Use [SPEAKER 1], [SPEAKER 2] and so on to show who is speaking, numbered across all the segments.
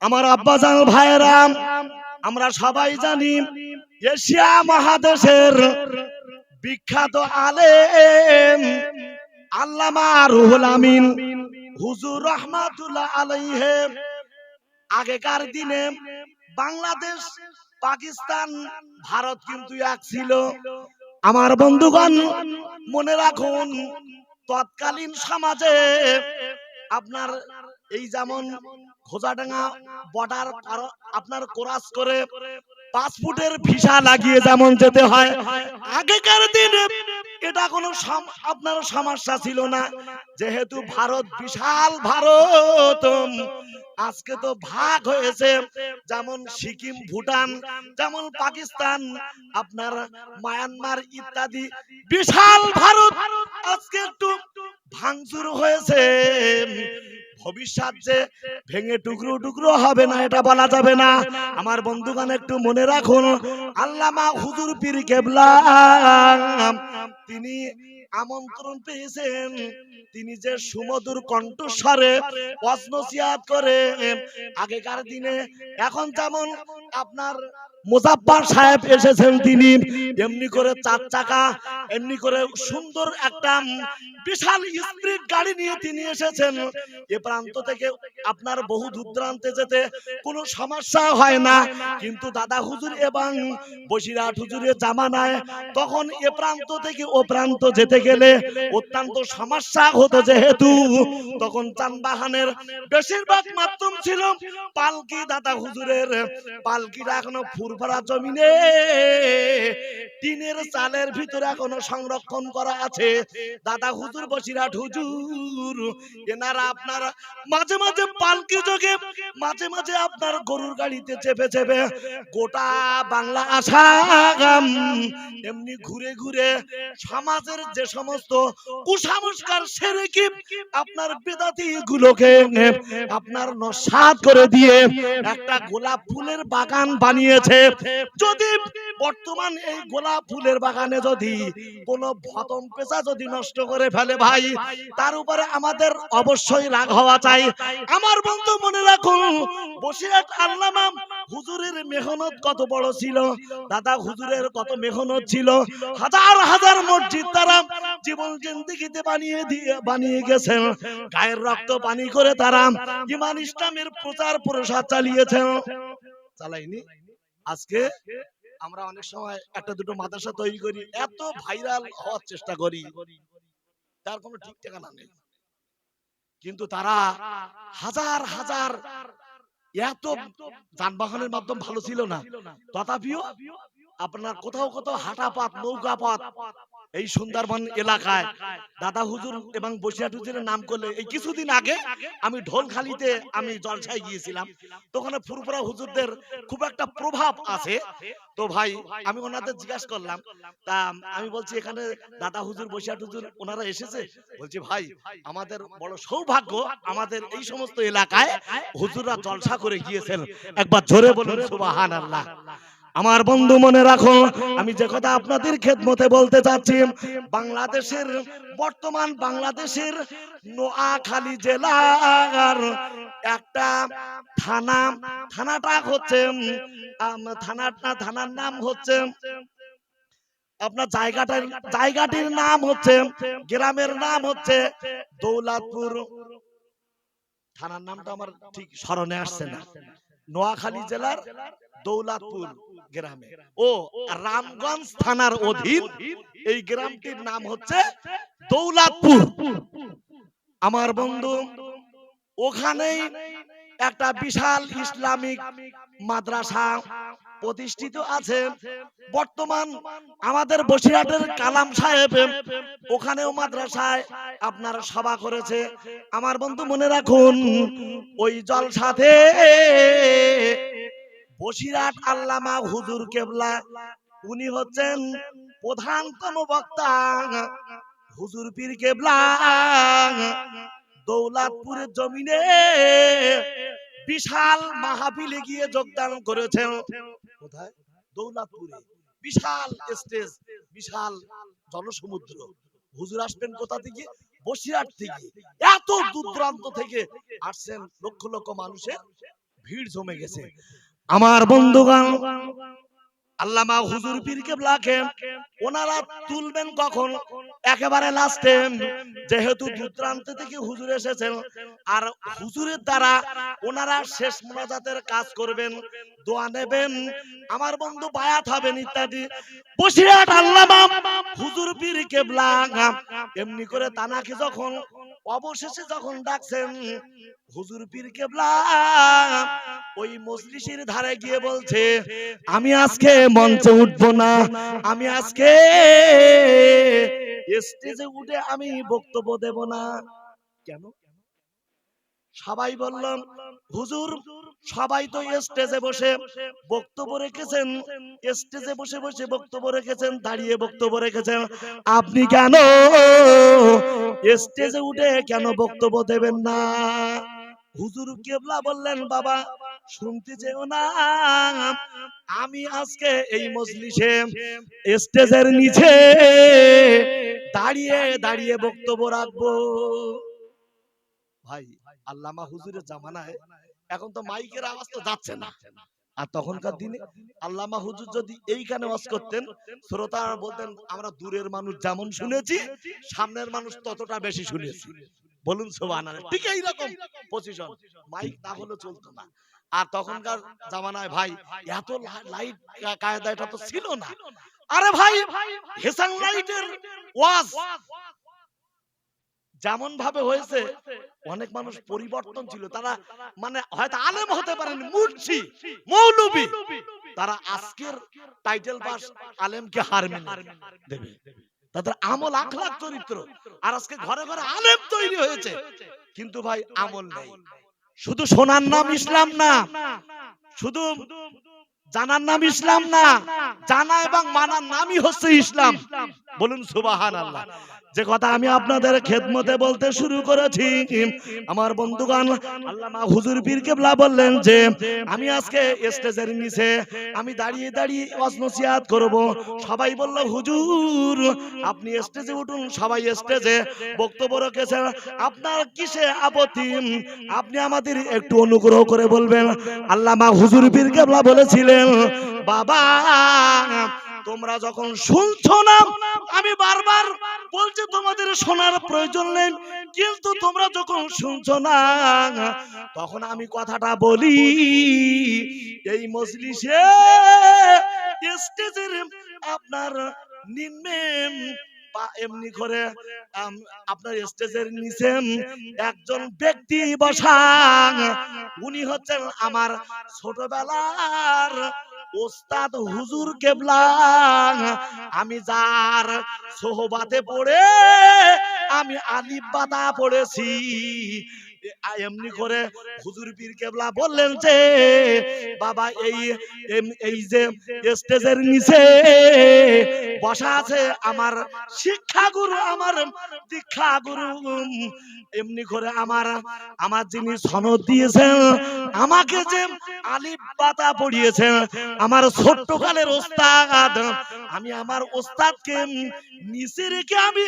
[SPEAKER 1] আমার আব্বাজান ভাইরা, আমরা সবাই জানি এশিয়া মহাদেশের বিখ্যাত আলেম আল্লামা রুহুল আমিন হুজুর রহমাতুল্লাহ আলাইহি আগেকার দিনে বাংলাদেশ, পাকিস্তান, ভারত কিন্তু এক ছিল। আমার বন্ধুগণ মনে রাখুন, তৎকালীন সমাজে আপনার এই যেমন খোঁজাডাঙ্গা বর্ডার আপনার ক্রস করে 5 ফুটের ভিসা লাগিয়ে যেমন যেতে হয়, আগেকার দিনে এটা কোনো আপনার সমস্যা ছিল না। যেহেতু ভারত বিশাল ভারত, আজকে তো ভাগ হয়েছে, যেমন সিকিম, ভুটান, যেমন পাকিস্তান, আপনার মায়ানমার ইত্যাদি বিশাল ভারত আজকে একটু ভাঙচুর হয়েছে। ভবিষ্যৎ যে ভেঙে টুকরো টুকরো হবে না এটা বলা যাবে না। আমার বন্ধুগণ একটু মনে রাখুন, আল্লামা হুজুর পীর কেবলা তিনি আমন্ত্রণ পেয়েছেন, তিনি যে সুমধুর কণ্ঠস্বরে ওয়াজ নসিহত করে। আগেকার দিনে এখন যেমন আপনার মুজাফফর সাহেব এসেছেন, তিনি এমনি করে 4 চাকা, এমনি করে সুন্দর একটা বিশাল স্পিড গাড়ি নিয়ে তিনি এসেছেন। এ প্রান্ত থেকে আপনার বহু দূর দূরান্তে যেতে কোনো সমস্যা হয় না। কিন্তু দাদা হুজুর এবং বসিরহাট হুজুরের জামানায় তখন এ প্রান্ত থেকে ও প্রান্ত যেতে গেলে অত্যন্ত সমস্যা হতো, যেহেতু তখন যানবাহনের বেশিরভাগ মাধ্যম ছিল পালকি। দাদা হুজুরের পালকিটা এখনো ফুরফুরা জমিনে টিনের চালের ভিতরে এখনো সংরক্ষণ করা আছে। দাদা হুজুর, বসিরহাট হুজুর, এনারা আপনার মাঝে মাঝে পালকি যোগে, মাঝে মাঝে আপনার গরুর গাড়িতে চেপে চেপে গোটা বাংলা আসাম এমনি ঘুরে ঘুরে সমাজের যে সমস্ত কুসংস্কার সেরেকি আপনার বেদাতি গুলোকে আপনার নস্যাৎ করে দিয়ে একটা গোলাপ ফুলের বাগান বানিয়েছে। যদি বর্তমান এই গোলাপ ফুলের বাগানে যদি কোনো ভতম পেঁচা যদি নষ্ট করে ফেলে ভাই, তার উপরে আমাদের অবশ্যই রাগ হওয়া চাই। আমার বন্ধু মনে রাখুন, বসিরহাট আল্লামা হুজুরের মেহনত কত বড় ছিল, দাদা হুজুরের কত মেহনত ছিল। হাজার হাজার মসজিদ তারা জীবন জিন্দেগিতে বানিয়ে গেছেন, গায়ের রক্ত পানি করে তারা ঈমান ইসলামের প্রচার প্রসার চালিয়েছেন। চালাইনি? আজকে আমরা অনেক সময় একটা দুটো মাদ্রাসা তৈরি করি, এত ভাইরাল হওয়ার চেষ্টা করি, তার কোনো ঠিক ঠিকানা নেই। কিন্তু তারা হাজার হাজার, এত যানবাহনের মাধ্যম ভালো ছিল না, তথাপিও আপনার কোথাও কোথাও হাঁটা পথ, নৌকা পথ, এই সুন্দরবন এলাকায় দাদা হুজুর এবং বসিরহাট হুজুরের নাম করলে, এই কিছুদিন আগে আমি ঢোলখালিতে আমি জলসায় গিয়েছিলাম, তো ওখানে ফুরফুরা হুজুরদের খুব একটা প্রভাব আছে। তো ভাই আমি ওনাদের জিজ্ঞাসা করলাম, তা আমি বলছি এখানে দাদা হুজুর, বসিরহাট হুজুর ওনারা এসেছে? বলছি ভাই আমাদের বড় সৌভাগ্য, আমাদের এই সমস্ত এলাকায় হুজুররা জলসা করে গিয়েছেন। একবার জোরে বলুন সুবহানাল্লাহ। আমার বন্ধু মনে রাখো, আমি যে কথা আপনাদের খেদমতে বলতে চাচ্ছি, বাংলাদেশের বর্তমান বাংলাদেশের নোয়াখালী জেলার একটা থানাটা হচ্ছে থানার নাম হচ্ছে আপনার জায়গাটির নাম হচ্ছে, গ্রামের নাম হচ্ছে দৌলতপুর। থানার নামটা আমার ঠিক স্মরণে আসছে না। নোয়াখালী জেলার দৌলতপুর গ্রামে ও রামগঞ্জ থানার অধীন এই গ্রামটির নাম হচ্ছে দৌলতপুর। আমার বন্ধু ওখানেই একটা বিশাল ইসলামিক মাদ্রাসা প্রতিষ্ঠিত আছে। বর্তমান আমাদের বসিরহাটের কালাম সাহেব ওখানেও মাদ্রাসায় আপনার সভা করেছে। আমার বন্ধু মনে রাখুন, ওই জলসাতে বসিরহাট আল্লামা হুজুর কেবলা উনি হচ্ছেন প্রধানতম বক্তা। হুজুর পীর কেবলা দৌলতপুরের জমিনে বিশাল মাহফিলে গিয়ে যোগদান করেছেন। কোথায়? দৌলতপুরে। বিশাল স্টেজ, বিশাল জনসমুদ্র। হুজুর আসবেন কোথা থেকে? বসিরহাট থেকে। এত দূর দূরান্ত থেকে আসছেন লক্ষ লক্ষ মানুষের ভিড় জমে গেছে। আমার বন্ধুগণ, আল্লামা হুজুর পীর কেবলাকে ওনারা তুলবেন কখন? একেবারে লাস্টে, যেহেতু দূরদূরান্ত থেকে হুজুর এসেছেন আর হুজুরের দ্বারা ওনারা শেষ মোনাজাতের কাজ করবেন, দোয়া নেবেন, আমার বন্ধু বায়াত হবেন ইত্যাদি। বসিরহাট আল্লামা হুজুর পীর কেবলা এমনি করে তানাকে যখন অবশেষে যখন ডাকছেন, হুজুর পীর কেবলা ওই মজলিসের ধারে গিয়ে বলছে, আমি আজকে মঞ্চে উঠবো না, আমি আজকে স্টেজে উঠে আমি বক্তব্য দেব না। কেন? সবাই বললাম, হুজুর সবাই তো স্টেজে বসে বক্তব্য রেখেছেন, স্টেজে বসে বসে বক্তব্য রেখেছেন, দাঁড়িয়ে বক্তব্য রেখেছেন, আপনি কেন স্টেজে উঠে কেন বক্তব্য দেবেন না? হুজুর কেবলা বললেন, বাবা শুনতে চেও না, আমি আজকে এই মজলিসে স্টেজের নিচে দাঁড়িয়ে দাঁড়িয়ে বক্তব্য রাখবো। ভাই, আল্লামা হুজুরের জামানায় এখন তো মাইকের আওয়াজ তো যাচ্ছে না, আর তখনকার দিনে আল্লামা হুজুর যদি এইখানে ওয়াজ করতেন, শ্রোতারা বলতেন আমরা দূরের মানুষ যেমন শুনেছি, সামনের মানুষ ততটা বেশি শুনেছি। বলুন সুবহানাল্লাহ। ঠিক এইরকম পজিশন, মাইক না হলে চলতো না। আর তখনকার জামানায় ভাই এত লাইট কায়দা এটা তো ছিল না। আরে ভাই, হেসান লাইটের ওয়াজ যেমন ভাবে হয়েছে, অনেক মানুষ পরিবর্তন ছিল, তারা মানে হয়তো আলেম হতে পারেন, মুর্শি মৌলবী, তারা আজকের টাইটেল পাস আলেমকে হার মেনে দেবে, তাদের আমল আখলাক চরিত্র। আর আজকে ঘরে ঘরে আলেম তৈরি হয়েছে, কিন্তু ভাই আমল নেই। শুধু শোনার নাম ইসলাম না, শুধু জানার নাম ইসলাম না, জানা এবং মানার নামই হচ্ছে ইসলাম। বলুন সুবহানাল্লাহ। যে কথা আমি আপনাদের খেদমতে বলতে শুরু করেছি, আমার বন্ধুগণ, আল্লামা হুজুর পীর কেবলা বললেন যে আমি আজকে স্টেজের নিচে আমি দাঁড়িয়ে দাঁড়িয়ে ওয়াজ নসিহত করব। সবাই বলল, হুজুর আপনি স্টেজে উঠুন। সবাই স্টেজে বক্তব্য রেখেছেন, আপনার কিসে আপত্তি? আপনি আমাদের একটু অনুগ্রহ করে বলবেন। আল্লামা হুজুর পীর কেবলা বলেছিলেন, বাবা তোমরা যখন শুনছো না, আমি বারবার বলছি তোমাদের শোনার প্রয়োজন নেই, কিন্তু তোমরা যখন শুনছো না, তখন আমি কথাটা বলি। এই মজলিসে স্টেজের আপনার নিম্নে এমনি করে আপনার স্টেজের নিচে একজন ব্যক্তি বসা, উনি হচ্ছেন আমার ছোটবেলার ওস্তাদ হুজুর কেবলা। আমি যার সোহবাতে পড়ে আমি আলিফ বাতা পড়েছি। এমনি করে হুজুর পীর কেবলা বললেন যে বাবা এই যে স্টেজের নিচে বসা আছে আমার শিক্ষা গুরু, আমার দীক্ষা গুরু, এমনি করে আমার যিনি সনদ দিয়েছেন, আমাকে যে আলিফ বাতা পড়িয়েছেন, আমার ছোট্টকালের ওস্তাদ, আমি আমার ওস্তাদকে নিচে রেখে আমি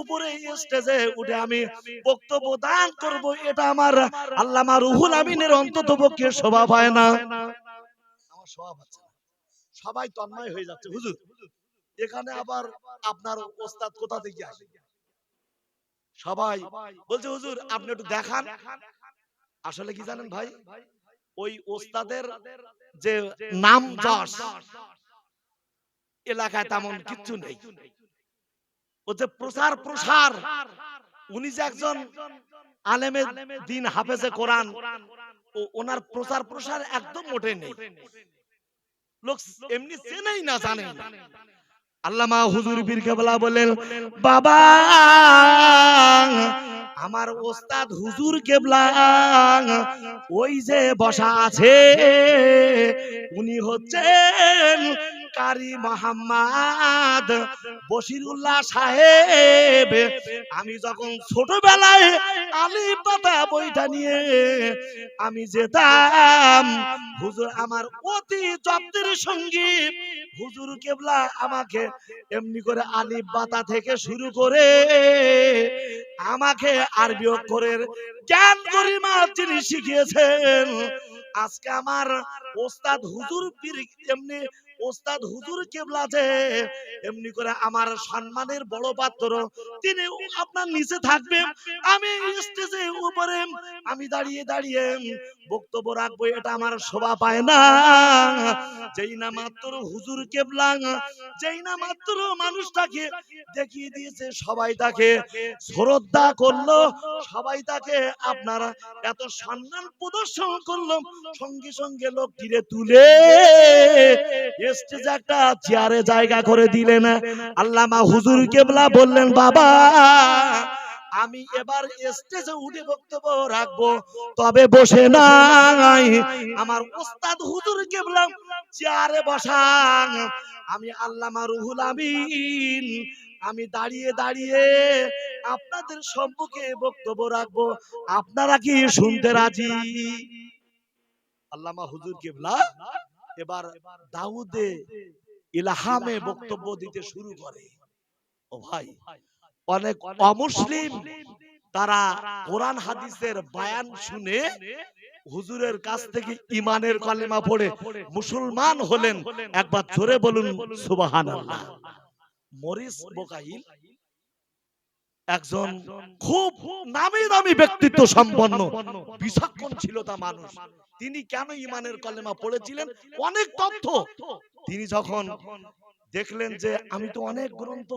[SPEAKER 1] উপরে স্টেজে উঠে আমি বক্তব্য দান করব, এটা আমার আল্লামা রুহুল আমিনের অন্ততপক্ষে স্বভাব হয় না। আমার স্বভাব আছে না। সবাই তন্ময় হয়ে যাচ্ছে, হুজুর এখানে আবার আপনার ওস্তাদ কোথা থেকে আসে? সবাই বলছে, হুজুর আপনি একটু দেখান। আসলে কি জানেন ভাই, ওই ওস্তাদের যে নাম যশ এলাকায় তেমন কিচ্ছু নেই। ও যে প্রচার প্রসার, উনি যে একজন আলেমে দিন, হাফেজে কোরআন, ওনার প্রচার প্রসার একদম মোটে নেই, লোক এমনি চেনেই না, জানেই না। আল্লামা হুজুর পীর কেবলা বলেন, বাবা আমার ওস্তাদ হুজুর কেবলা ওই যে বসা আছে, উনি হচ্ছেন কারি মোহাম্মদ বশিরুল্লাহ সাহেব। আমি যখন ছোটবেলায় আলিফ বাতা বইটা নিয়ে আমি যেতাম, হুজুর আমার অতি যত্নের সঙ্গী হুজুর কেবলা আমাকে এমনি করে আলিফ বাতা থেকে শুরু করে আমাকে আরবি অক্ষরের জ্ঞান গরিমা যিনি শিখিয়েছেন, আজকে আমার ওস্তাদ হুজুর পীর এমনি ওস্তাদ হুজুর কেবলা যে এমনি করে আমার সম্মানের বড় পাত্র, তিনি আপনার নিচে থাকবে, আমি স্টেজে উপরে আমি দাঁড়িয়ে দাঁড়িয়ে বক্তব্য রাখবো, এটা আমার শোভা পায় না। যেই না মাত্র হুজুর কেবলা, যেই না মাত্র মানুষটাকে দেখিয়ে দিয়েছে, সবাই তাকে শ্রদ্ধা করলো, সবাই তাকে আপনারা এত সম্মান প্রদর্শন করলো, সঙ্গে সঙ্গে লোকটিরে তুলে স্টেজে একটা চেয়ারে জায়গা করে দিলেন। আল্লামা হুজুর কেবলা বললেন, বাবা আমি এবার স্টেজে উঠে বক্তব্য রাখবো, তবে বসে নাই, আমার ওস্তাদ হুজুর কেবলা চেয়ারে বসান, আমি আল্লামা রুহুল আমিন আমি দাঁড়িয়ে দাঁড়িয়ে আপনাদের সম্মুখে বক্তব্য রাখবো, আপনারা কি শুনতে রাজি? আল্লামা হুজুর কেবলা এবার দাউদে ইলহামে বক্তব্য দিতে শুরু করে। ও ভাই, অনেক অমুসলিম তারা কোরআন হাদিসের বয়ান শুনে হুজুরের কাছ থেকে ইমানের কালেমা পড়ে মুসলমান হলেন। একবার জোরে বলুন সুবহানাল্লাহ। মরিস বোকাইল একজন খুব নামি দামি ব্যক্তিত্ব সম্পন্ন বিচক্ষণ ছিল তা মানুষ। তিনি কেন ইমানের কালেমা পড়েছিলেন অনেক তথ্য। তিনি যখন দেখলেন যে আমি তো অনেক গ্রন্থ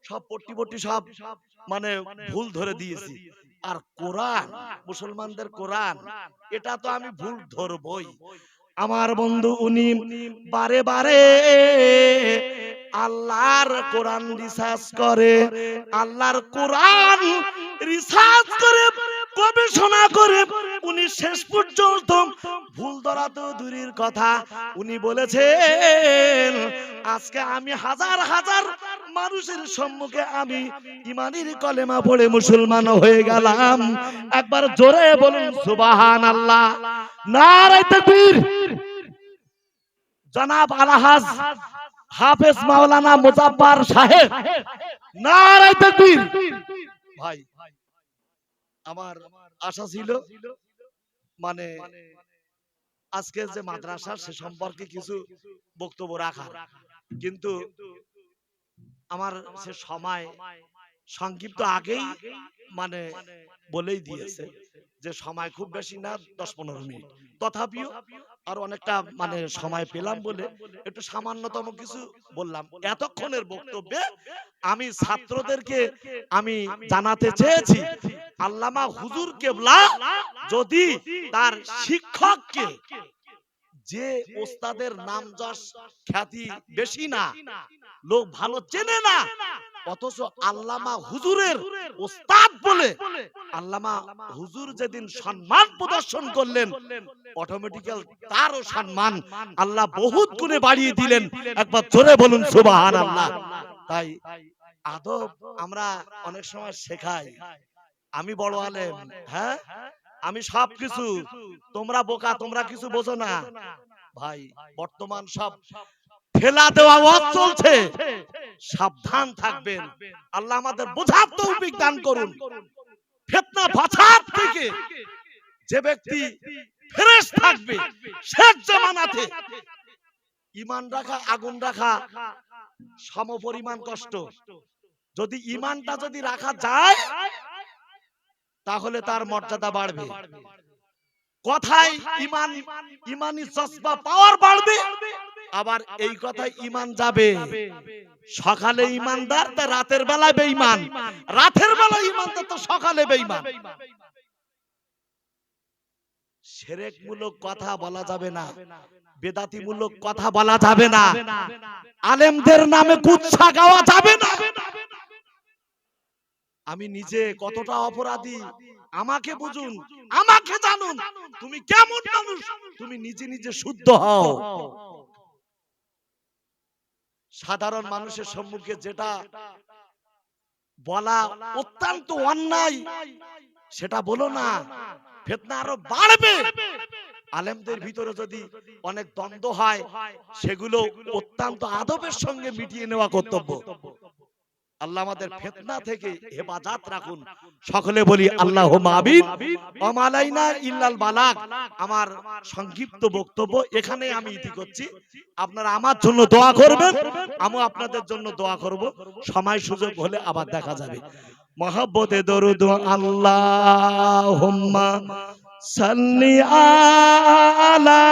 [SPEAKER 1] সব পট্টি সব মানে ভুল ধরে দিয়েছি, আর কোরআন মুসলমানদের কোরআন এটা তো আমি ভুল ধরবই। আমার বন্ধু উনি বারে বারে আল্লাহর কোরআন রিসার্চ করে, আল্লাহর কোরআন রিসার্চ করে গবেষণা করে উনি শেষ পর্যন্ত ভুল ধরা তো দূরের কথা, উনি বলেছেন আজকে আমি হাজার হাজার মানুষের সম্মুখে আমি ইমানের কলেমা পড়ে মুসলমান হয়ে গেলাম। একবার জোরে বলুন সুবহানাল্লাহ। নারে তাকবীর। জনাব আলহাজ হাফেজ মাওলানা মুজাফফর সাহেব, নারে তাকবীর। ভাই আমার আশা ছিল মানে আজকে যে মাদ্রাসা সে সম্পর্কে কিছু বক্তব্য রাখার, কিন্তু আমার সে সময় সংক্ষিপ্ত আগেই মানে বলেই দিয়েছে যে সময় খুব বেশি না, 10-15 মিনিট, তথাপিও আর অনেকটা মানে সময় পেলাম বলে একটু সামান্যতম কিছু বললাম। এতক্ষণের বক্তব্যে আমি ছাত্রদেরকে আমি জানাতে চেয়েছি আল্লামা হুজুর কেবলা যদি তার শিক্ষককে, যে ওস্তাদের নাম যশ খ্যাতি বেশি না, লোক ভালো চেনে না, অথচ আল্লামা হুজুরের ওস্তাদ বলে আল্লামা হুজুর যেদিন সম্মান প্রদর্শন করলেন, অটোমেটিক্যাল তারও সম্মান আল্লাহ বহুত গুণে বাড়িয়ে দিলেন। একবার জোরে বলুন সুবহানাল্লাহ। তাই আদব আমরা অনেক সময় শেখাই, আমি বড় আলেম, হ্যাঁ আমি সবকিছু, তোমরা বোকা, তোমরা কিছু বোঝো না। ভাই বর্তমান সব ঠেলা দেওয়া ওয়াজ চলছে, সাবধান থাকবেন। আল্লাহ আমাদের বোঝার তৌফিক দান করুন। ফিতনা ফাসাদ থেকে যে ব্যক্তি ফ্রেশ থাকবে শেষ জামানাতে, ঈমান রাখা আগুন রাখা সমপরিমাণ কষ্ট। যদি ঈমানটা যদি রাখা যায় তাহলে তার মর্যাদা বাড়বে, কথায় ঈমান, ঈমানি জজবা পাওয়ার বাড়বে। আবার এই কথায় ঈমান যাবে, সকালে ঈমানদার তা রাতের বেলায় বেঈমান, রাতের বেলায় ঈমানদার তো সকালে বেঈমান। শিরকমূলক কথা বলা যাবে না, বেদাতিমূলক কথা বলা যাবে না, আলেমদের নামে কুৎসা গাওয়া যাবে না। আমি নিজে কতটা অপরাধী আমাকে বুঝুন, আমাকে জানুন, তুমি কেমন মানুষ তুমি নিজে নিজে শুদ্ধ হও। সাধারণ মানুষের সম্মুখে যেটা বলা অত্যন্ত অন্যায় সেটা বলো না, ফিতনা আরো বাড়বে। আলেমদের ভিতরে যদি অনেক দ্বন্দ্ব হয় সেগুলো অত্যন্ত আদবের সঙ্গে মিটিয়ে নেওয়া কর্তব্য। আল্লাহ আমাদের ফিতনা থেকে হেফাজত রাখুন। সকলে বলি আল্লাহুম্মা আমিন। আমালাইনা ইল্লাল বালাগ। আমার সংক্ষিপ্ত বক্তব্য এখানে আমি ইতি করছি। আপনারা আমার জন্য দোয়া করবেন, আমি আপনাদের জন্য দোয়া করব। সময় সুযোগ হলে আবার দেখা যাবে। মহব্বতে দরুদ আল্লাহুম্মা সাল্লি আলা